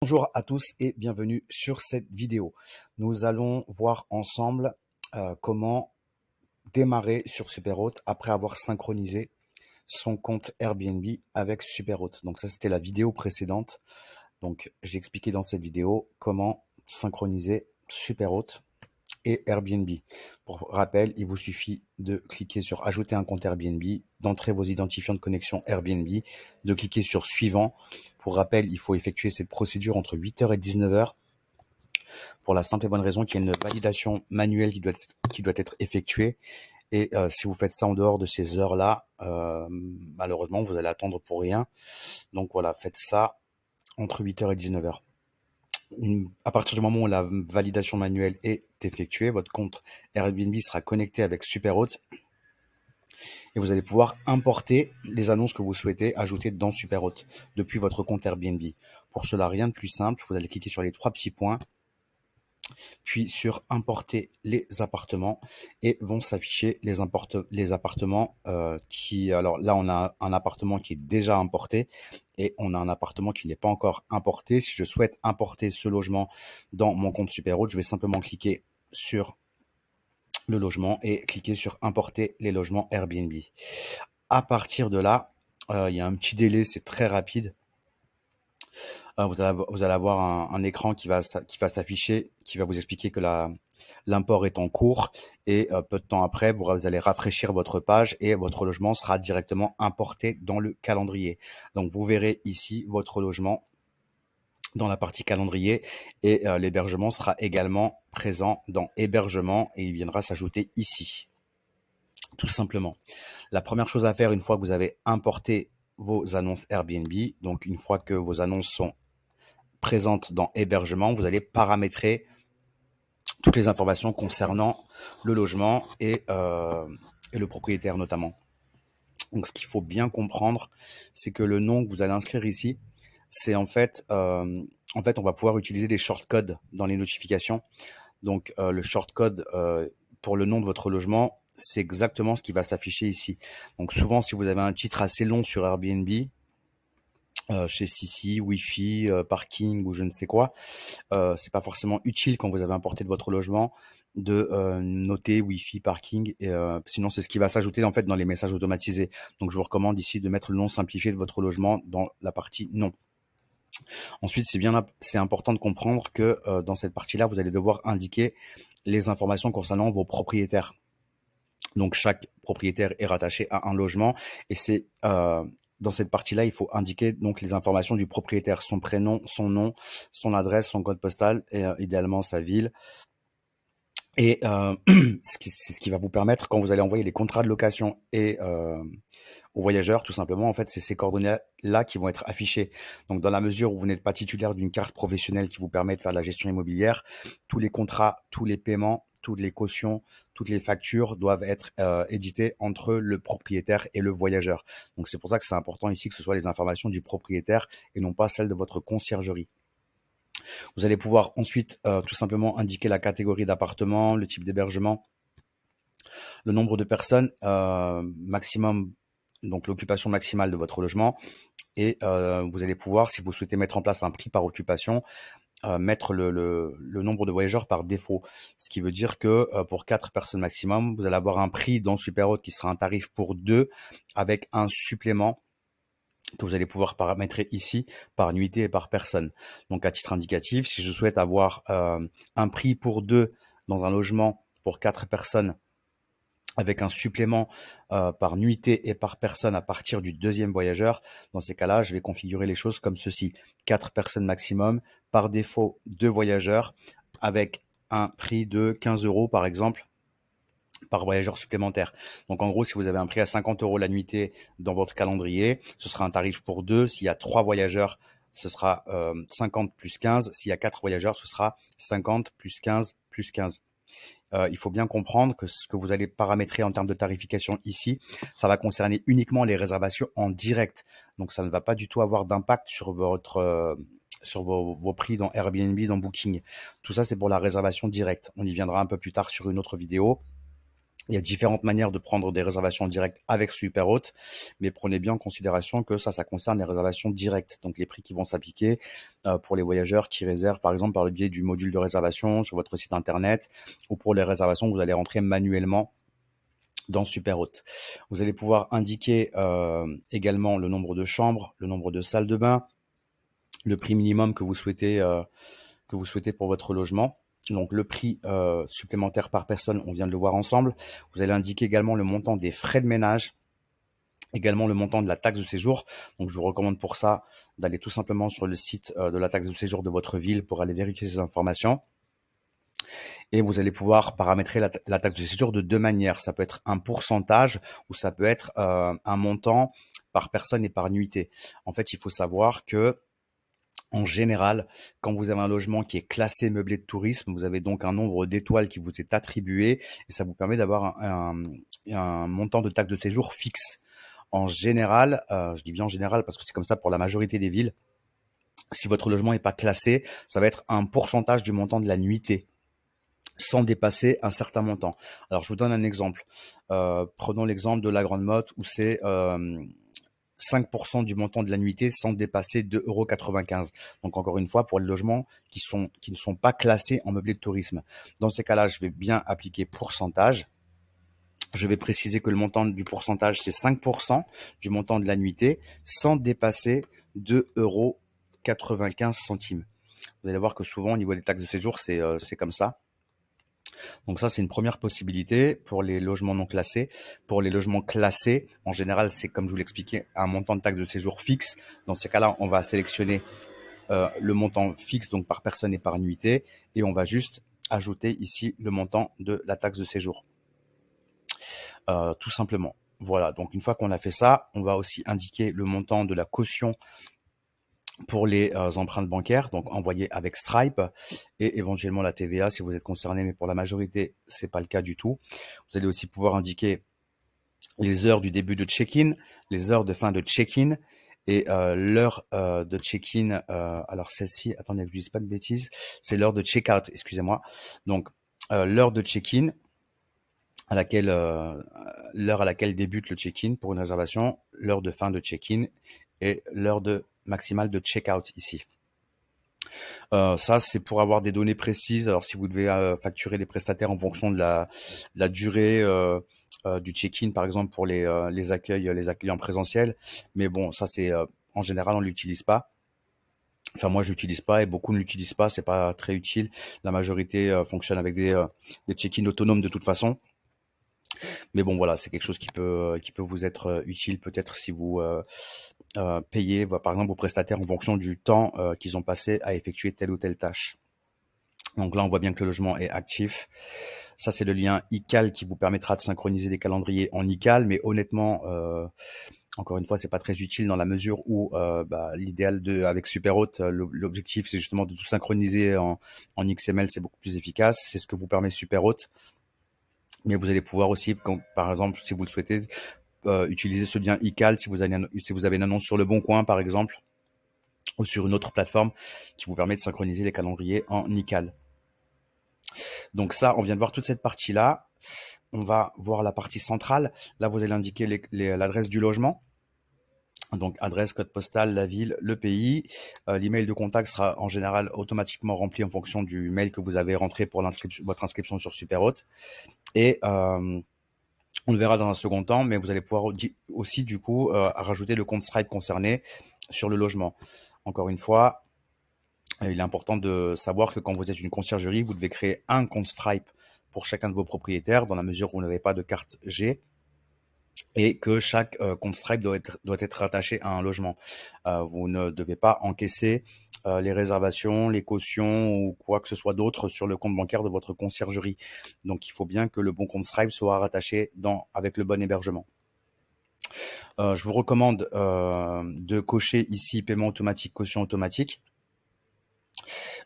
Bonjour à tous et bienvenue sur cette vidéo. Nous allons voir ensemble comment démarrer sur Superhot après avoir synchronisé son compte Airbnb avec Superhot. Donc ça, c'était la vidéo précédente. Donc j'ai expliqué dans cette vidéo comment synchroniser Superhot et Airbnb. Pour rappel, il vous suffit de cliquer sur ajouter un compte Airbnb, d'entrer vos identifiants de connexion Airbnb, de cliquer sur suivant. Pour rappel, il faut effectuer cette procédure entre 8h et 19h pour la simple et bonne raison qu'il y a une validation manuelle qui doit être effectuée. Et si vous faites ça en dehors de ces heures-là, malheureusement, vous allez attendre pour rien. Donc voilà, faites ça entre 8h et 19h. À partir du moment où la validation manuelle est effectuée, votre compte Airbnb sera connecté avec Superhot et vous allez pouvoir importer les annonces que vous souhaitez ajouter dans Superhot depuis votre compte Airbnb. Pour cela, rien de plus simple, vous allez cliquer sur les trois petits points, puis sur importer les appartements et vont s'afficher les appartements alors là on a un appartement qui est déjà importé et on a un appartement qui n'est pas encore importé. Si je souhaite importer ce logement dans mon compte Superhot, je vais simplement cliquer sur le logement et cliquer sur importer les logements Airbnb. À partir de là, il y a un petit délai, c'est très rapide. Vous allez avoir un écran qui va s'afficher, qui va vous expliquer que l'import est en cours et peu de temps après, vous allez rafraîchir votre page et votre logement sera directement importé dans le calendrier. Donc vous verrez ici votre logement dans la partie calendrier et l'hébergement sera également présent dans hébergement et il viendra s'ajouter ici. Tout simplement. La première chose à faire une fois que vous avez importé vos annonces Airbnb, donc une fois que vos annonces sont présentes dans hébergement, vous allez paramétrer toutes les informations concernant le logement et le propriétaire notamment. Donc ce qu'il faut bien comprendre, c'est que le nom que vous allez inscrire ici, c'est en fait on va pouvoir utiliser des shortcodes dans les notifications. Donc le shortcode pour le nom de votre logement, c'est exactement ce qui va s'afficher ici. Donc souvent, si vous avez un titre assez long sur Airbnb, chez Sisi, Wi-Fi, parking ou je ne sais quoi, c'est pas forcément utile quand vous avez importé de votre logement de noter Wi-Fi, parking. Et, sinon, c'est ce qui va s'ajouter en fait dans les messages automatisés. Donc, je vous recommande ici de mettre le nom simplifié de votre logement dans la partie nom. Ensuite, c'est important de comprendre que dans cette partie-là, vous allez devoir indiquer les informations concernant vos propriétaires. Donc, chaque propriétaire est rattaché à un logement et c'est dans cette partie-là, il faut indiquer donc les informations du propriétaire, son prénom, son nom, son adresse, son code postal et idéalement sa ville. Et c'est ce qui va vous permettre quand vous allez envoyer les contrats de location et aux voyageurs, tout simplement, en fait, c'est ces coordonnées-là qui vont être affichées. Donc, dans la mesure où vous n'êtes pas titulaire d'une carte professionnelle qui vous permet de faire de la gestion immobilière, tous les contrats, tous les paiements, toutes les cautions, toutes les factures doivent être éditées entre le propriétaire et le voyageur. Donc, c'est pour ça que c'est important ici que ce soit les informations du propriétaire et non pas celles de votre conciergerie. Vous allez pouvoir ensuite tout simplement indiquer la catégorie d'appartement, le type d'hébergement, le nombre de personnes maximum, donc l'occupation maximale de votre logement. Et vous allez pouvoir, si vous souhaitez mettre en place un prix par occupation, mettre le nombre de voyageurs par défaut. Ce qui veut dire que pour 4 personnes maximum, vous allez avoir un prix dans Superhot qui sera un tarif pour 2 avec un supplément que vous allez pouvoir paramétrer ici par nuitée et par personne. Donc à titre indicatif, si je souhaite avoir un prix pour 2 dans un logement pour 4 personnes avec un supplément par nuitée et par personne à partir du deuxième voyageur, dans ces cas-là, je vais configurer les choses comme ceci. 4 personnes maximum, par défaut 2 voyageurs, avec un prix de 15 € par exemple, par voyageur supplémentaire. Donc en gros, si vous avez un prix à 50 € la nuitée dans votre calendrier, ce sera un tarif pour 2. S'il y a 3 voyageurs, ce sera 50 plus 15. S'il y a 4 voyageurs, ce sera 50 plus 15 plus 15. Il faut bien comprendre que ce que vous allez paramétrer en termes de tarification ici, ça va concerner uniquement les réservations en direct. Donc ça ne va pas du tout avoir d'impact sur sur vos prix dans Airbnb, dans Booking. Tout ça, c'est pour la réservation directe. On y viendra un peu plus tard sur une autre vidéo. Il y a différentes manières de prendre des réservations directes avec Superhôte, mais prenez bien en considération que ça concerne les réservations directes. Donc les prix qui vont s'appliquer pour les voyageurs qui réservent par exemple par le biais du module de réservation sur votre site internet, ou pour les réservations que vous allez rentrer manuellement dans Superhôte. Vous allez pouvoir indiquer également le nombre de chambres, le nombre de salles de bain, le prix minimum que vous souhaitez pour votre logement. Donc le prix supplémentaire par personne, on vient de le voir ensemble. Vous allez indiquer également le montant des frais de ménage, également le montant de la taxe de séjour. Donc je vous recommande pour ça d'aller tout simplement sur le site de la taxe de séjour de votre ville pour aller vérifier ces informations. Et vous allez pouvoir paramétrer la taxe de séjour de deux manières. Ça peut être un pourcentage ou ça peut être un montant par personne et par nuitée. En fait, il faut savoir que en général, quand vous avez un logement qui est classé meublé de tourisme, vous avez donc un nombre d'étoiles qui vous est attribué et ça vous permet d'avoir un montant de taxe de séjour fixe. En général, je dis bien en général parce que c'est comme ça pour la majorité des villes, si votre logement n'est pas classé, ça va être un pourcentage du montant de la nuitée, sans dépasser un certain montant. Alors, je vous donne un exemple. Prenons l'exemple de la Grande Motte où c'est 5% du montant de la nuitée sans dépasser 2,95 €. Donc encore une fois, pour les logements qui ne sont pas classés en meublé de tourisme. Dans ces cas-là, je vais bien appliquer pourcentage. Je vais préciser que le montant du pourcentage, c'est 5% du montant de la nuitée sans dépasser 2,95 €. Vous allez voir que souvent, au niveau des taxes de séjour, c'est comme ça. Donc ça, c'est une première possibilité pour les logements non classés. Pour les logements classés, en général, c'est comme je vous l'expliquais, un montant de taxe de séjour fixe. Dans ces cas-là, on va sélectionner le montant fixe, donc par personne et par nuitée, et on va juste ajouter ici le montant de la taxe de séjour. Tout simplement. Voilà, donc une fois qu'on a fait ça, on va aussi indiquer le montant de la caution pour les empreintes bancaires, donc envoyées avec Stripe, et éventuellement la TVA si vous êtes concerné, mais pour la majorité, c'est pas le cas du tout. Vous allez aussi pouvoir indiquer les heures du début de check-in, les heures de fin de check-in, et l'heure de check-in. Alors celle-ci, attendez que je ne dise pas de bêtises, c'est l'heure de check-out, excusez-moi. Donc l'heure de check-in, à laquelle l'heure à laquelle débute le check-in pour une réservation, l'heure de fin de check-in et l'heure de maximale de check-out ici. Ça, c'est pour avoir des données précises. Alors, si vous devez facturer les prestataires en fonction de la durée du check-in, par exemple, pour les accueils en présentiel. Mais bon, ça, c'est en général, on l'utilise pas. Enfin, moi, je l'utilise pas et beaucoup ne l'utilisent pas. C'est pas très utile. La majorité fonctionne avec des check-in autonomes de toute façon. Mais bon, voilà, c'est quelque chose qui peut vous être utile peut-être si vous payez, par exemple, vos prestataires en fonction du temps qu'ils ont passé à effectuer telle ou telle tâche. Donc là, on voit bien que le logement est actif. Ça, c'est le lien iCal qui vous permettra de synchroniser des calendriers en iCal, mais honnêtement, encore une fois, c'est pas très utile dans la mesure où l'idéal avec Superhôte, l'objectif, c'est justement de tout synchroniser en XML, c'est beaucoup plus efficace. C'est ce que vous permet Superhôte. Mais vous allez pouvoir aussi, par exemple, si vous le souhaitez, utiliser ce lien iCal si vous avez une annonce sur Le Bon Coin, par exemple, ou sur une autre plateforme qui vous permet de synchroniser les calendriers en iCal. Donc ça, on vient de voir toute cette partie-là. On va voir la partie centrale. Là, vous allez indiquer l'adresse du logement. Donc adresse, code postal, la ville, le pays. L'email de contact sera en général automatiquement rempli en fonction du mail que vous avez rentré pour votre inscription sur Superhôte. Et on le verra dans un second temps, mais vous allez pouvoir aussi du coup rajouter le compte Stripe concerné sur le logement. Encore une fois, il est important de savoir que quand vous êtes une conciergerie, vous devez créer un compte Stripe pour chacun de vos propriétaires dans la mesure où vous n'avez pas de carte G et que chaque compte Stripe doit être rattaché à un logement. Vous ne devez pas encaisser les réservations, les cautions ou quoi que ce soit d'autre sur le compte bancaire de votre conciergerie. Donc, il faut bien que le bon compte Stripe soit rattaché avec le bon hébergement. Je vous recommande de cocher ici paiement automatique, caution automatique.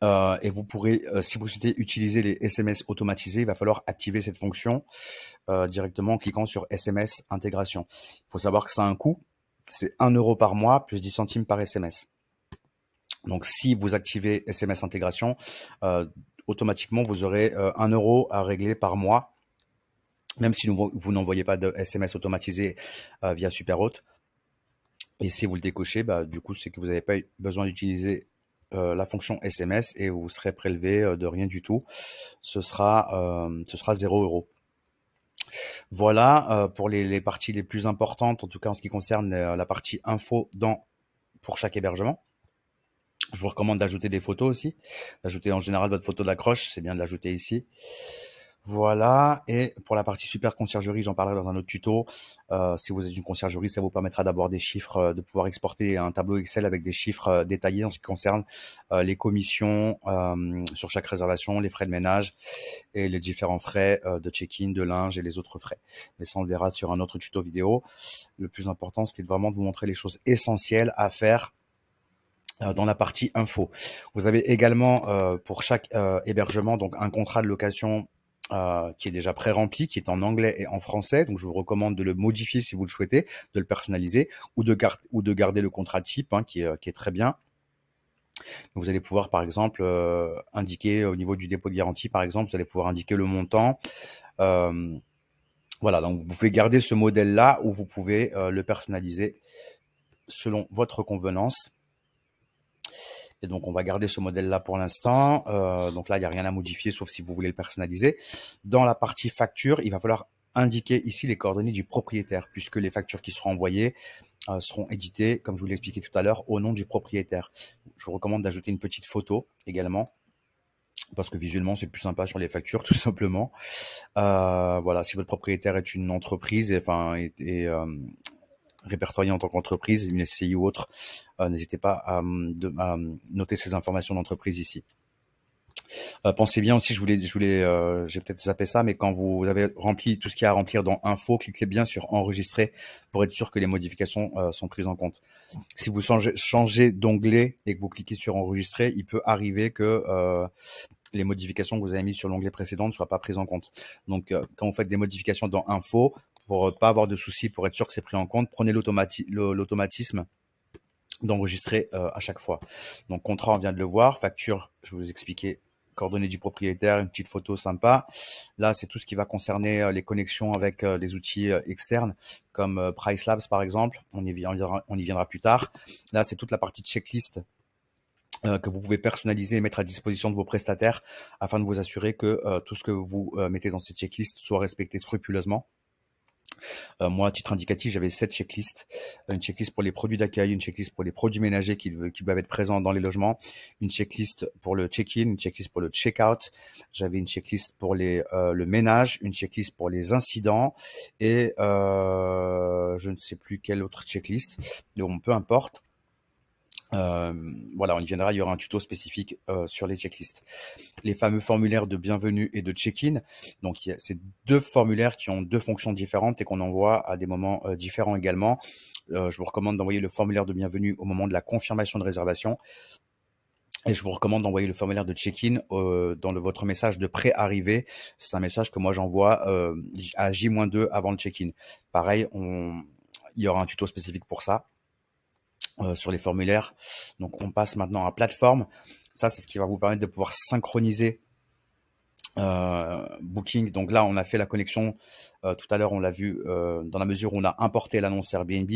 Et vous pourrez, si vous souhaitez utiliser les SMS automatisés, il va falloir activer cette fonction directement en cliquant sur SMS intégration. Il faut savoir que ça a un coût, c'est 1 € par mois plus 10 centimes par SMS. Donc si vous activez SMS intégration, automatiquement vous aurez 1 € à régler par mois même si vous n'envoyez pas de SMS automatisé via Superhôte. Et si vous le décochez, bah, du coup, c'est que vous n'avez pas besoin d'utiliser la fonction SMS et vous serez prélevé de rien du tout. Ce sera 0 €. Voilà pour les parties les plus importantes, en tout cas en ce qui concerne la partie info pour chaque hébergement. Je vous recommande d'ajouter des photos aussi, d'ajouter en général votre photo d'accroche, c'est bien de l'ajouter ici. Voilà, et pour la partie super conciergerie, j'en parlerai dans un autre tuto. Si vous êtes une conciergerie, ça vous permettra d'avoir des chiffres, de pouvoir exporter un tableau Excel avec des chiffres détaillés en ce qui concerne les commissions sur chaque réservation, les frais de ménage et les différents frais de check-in, de linge et les autres frais. Mais ça, on le verra sur un autre tuto vidéo. Le plus important, c'était vraiment de vous montrer les choses essentielles à faire dans la partie info. Vous avez également pour chaque hébergement donc un contrat de location qui est déjà pré-rempli, qui est en anglais et en français. Donc, je vous recommande de le modifier si vous le souhaitez, de le personnaliser ou de garder le contrat type qui est très bien. Vous allez pouvoir, par exemple, indiquer au niveau du dépôt de garantie, par exemple, vous allez pouvoir indiquer le montant. Voilà, donc vous pouvez garder ce modèle-là ou vous pouvez le personnaliser selon votre convenance. Et donc, on va garder ce modèle-là pour l'instant. Donc là, il n'y a rien à modifier, sauf si vous voulez le personnaliser. Dans la partie facture, il va falloir indiquer ici les coordonnées du propriétaire, puisque les factures qui seront envoyées seront éditées, comme je vous l'ai expliqué tout à l'heure, au nom du propriétaire. Je vous recommande d'ajouter une petite photo également, parce que visuellement, c'est plus sympa sur les factures, tout simplement. Voilà, si votre propriétaire est une entreprise, répertorié en tant qu'entreprise, une SCI ou autre, n'hésitez pas à noter ces informations d'entreprise ici. Pensez bien aussi, j'ai peut-être zappé ça, mais quand vous avez rempli tout ce qu'il y a à remplir dans Info, cliquez bien sur Enregistrer pour être sûr que les modifications sont prises en compte. Si vous changez d'onglet et que vous cliquez sur Enregistrer, il peut arriver que les modifications que vous avez mises sur l'onglet précédent ne soient pas prises en compte. Donc, quand vous faites des modifications dans Info, pour pas avoir de soucis, pour être sûr que c'est pris en compte, prenez l'automatisme d'enregistrer à chaque fois. Donc, contrat, on vient de le voir. Facture, je vais vous expliquer. Coordonnées du propriétaire, une petite photo sympa. Là, c'est tout ce qui va concerner les connexions avec les outils externes, comme PriceLabs par exemple. On y viendra plus tard. Là, c'est toute la partie checklist que vous pouvez personnaliser et mettre à disposition de vos prestataires afin de vous assurer que tout ce que vous mettez dans cette checklist soit respecté scrupuleusement. Moi, à titre indicatif, j'avais 7 checklists. Une checklist pour les produits d'accueil, une checklist pour les produits ménagers qui doivent être présents dans les logements, une checklist pour le check-in, une checklist pour le check-out. J'avais une checklist pour le ménage, une checklist pour les incidents et je ne sais plus quelle autre checklist. Donc, peu importe. Voilà, on y viendra, il y aura un tuto spécifique sur les checklists. Les fameux formulaires de bienvenue et de check-in. Donc, c'est deux formulaires qui ont deux fonctions différentes et qu'on envoie à des moments différents également. Je vous recommande d'envoyer le formulaire de bienvenue au moment de la confirmation de réservation. Et je vous recommande d'envoyer le formulaire de check-in dans votre message de pré-arrivée. C'est un message que moi j'envoie à J-2 avant le check-in. Pareil, il y aura un tuto spécifique pour ça. Sur les formulaires. Donc, on passe maintenant à plateforme. Ça, c'est ce qui va vous permettre de pouvoir synchroniser Booking. Donc là, on a fait la connexion tout à l'heure, on l'a vu dans la mesure où on a importé l'annonce Airbnb.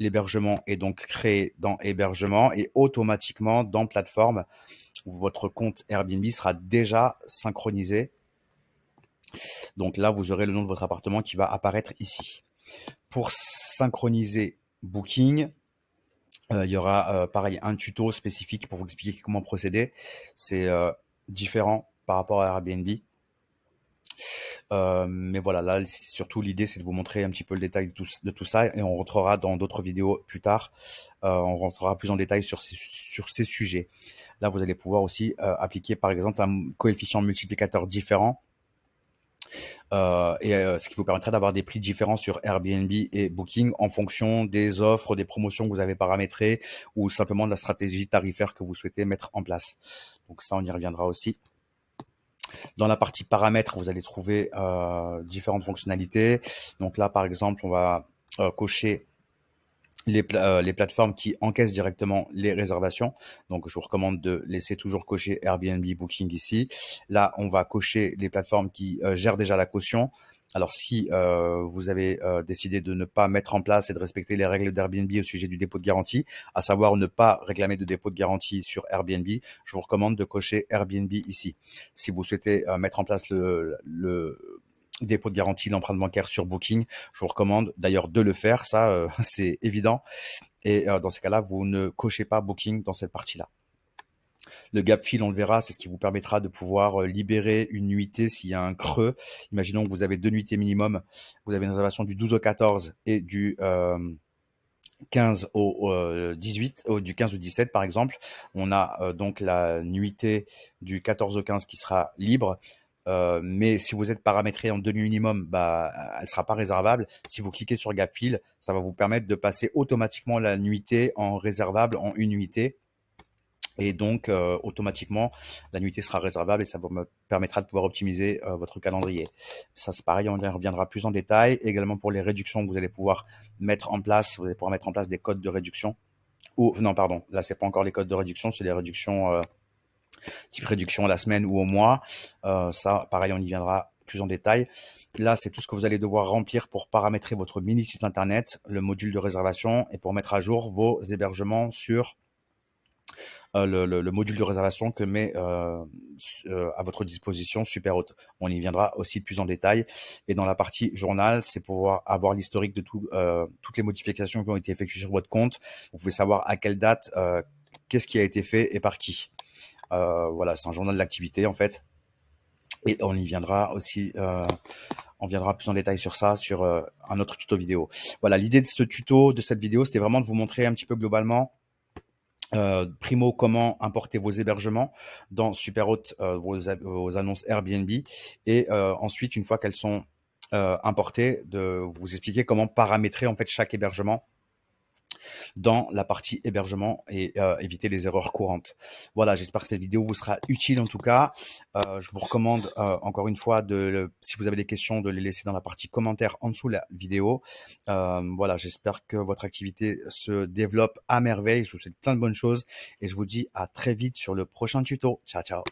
L'hébergement est donc créé dans hébergement et automatiquement dans plateforme, votre compte Airbnb sera déjà synchronisé. Donc là, vous aurez le nom de votre appartement qui va apparaître ici. Pour synchroniser Booking, il y aura pareil un tuto spécifique pour vous expliquer comment procéder. C'est différent par rapport à Airbnb. Mais voilà, là, surtout l'idée, c'est de vous montrer un petit peu le détail de tout ça et on rentrera dans d'autres vidéos plus tard. On rentrera plus en détail sur ces sujets. Là, vous allez pouvoir aussi appliquer, par exemple, un coefficient multiplicateur différent. Ce qui vous permettra d'avoir des prix différents sur Airbnb et Booking en fonction des offres, des promotions que vous avez paramétrées ou simplement de la stratégie tarifaire que vous souhaitez mettre en place. Donc ça, on y reviendra aussi. Dans la partie paramètres, vous allez trouver différentes fonctionnalités. Donc là, par exemple, on va cocher les plateformes qui encaissent directement les réservations. Donc, je vous recommande de laisser toujours cocher Airbnb Booking ici. Là, on va cocher les plateformes qui gèrent déjà la caution. Alors, si vous avez décidé de ne pas mettre en place et de respecter les règles d'Airbnb au sujet du dépôt de garantie, à savoir ne pas réclamer de dépôt de garantie sur Airbnb, je vous recommande de cocher Airbnb ici. Si vous souhaitez mettre en place le dépôt de garantie, l'empreinte bancaire sur Booking, je vous recommande d'ailleurs de le faire, ça c'est évident. Et dans ces cas-là, vous ne cochez pas Booking dans cette partie-là. Le gap fill, on le verra, c'est ce qui vous permettra de pouvoir libérer une nuitée s'il y a un creux. Imaginons que vous avez 2 nuitées minimum, vous avez une réservation du 12 au 14 et du 15 au 18, du 15 au 17 par exemple. On a donc la nuitée du 14 au 15 qui sera libre. Mais si vous êtes paramétré en 2 nuits minimum, bah, elle sera pas réservable. Si vous cliquez sur Gap Fill, ça va vous permettre de passer automatiquement la nuitée en réservable en une nuitée. Et donc, automatiquement, la nuitée sera réservable et ça vous permettra de pouvoir optimiser votre calendrier. Ça, c'est pareil, on y reviendra plus en détail. Également pour les réductions que vous allez pouvoir mettre en place, vous allez pouvoir mettre en place des codes de réduction. Ou non, pardon, là, c'est pas encore les codes de réduction, c'est les réductions type réduction à la semaine ou au mois. Ça, pareil, on y viendra plus en détail. Là, c'est tout ce que vous allez devoir remplir pour paramétrer votre mini site internet, le module de réservation et pour mettre à jour vos hébergements sur le module de réservation que met à votre disposition Superhôte. On y viendra aussi plus en détail. Et dans la partie journal, c'est pour pouvoir avoir l'historique de toutes les modifications qui ont été effectuées sur votre compte. Vous pouvez savoir à quelle date, qu'est-ce qui a été fait et par qui. Voilà, c'est un journal d'activité en fait. Et on y viendra aussi, on viendra plus en détail sur ça, sur un autre tuto vidéo. Voilà, l'idée de ce tuto, de cette vidéo, c'était vraiment de vous montrer un petit peu globalement primo, comment importer vos hébergements dans Superhôte, vos annonces Airbnb. Et ensuite, une fois qu'elles sont importées, de vous expliquer comment paramétrer en fait chaque hébergement dans la partie hébergement et éviter les erreurs courantes. Voilà, j'espère que cette vidéo vous sera utile en tout cas. Je vous recommande encore une fois, si vous avez des questions, de les laisser dans la partie commentaires en dessous de la vidéo. Voilà, j'espère que votre activité se développe à merveille. Je vous souhaite plein de bonnes choses et je vous dis à très vite sur le prochain tuto. Ciao, ciao.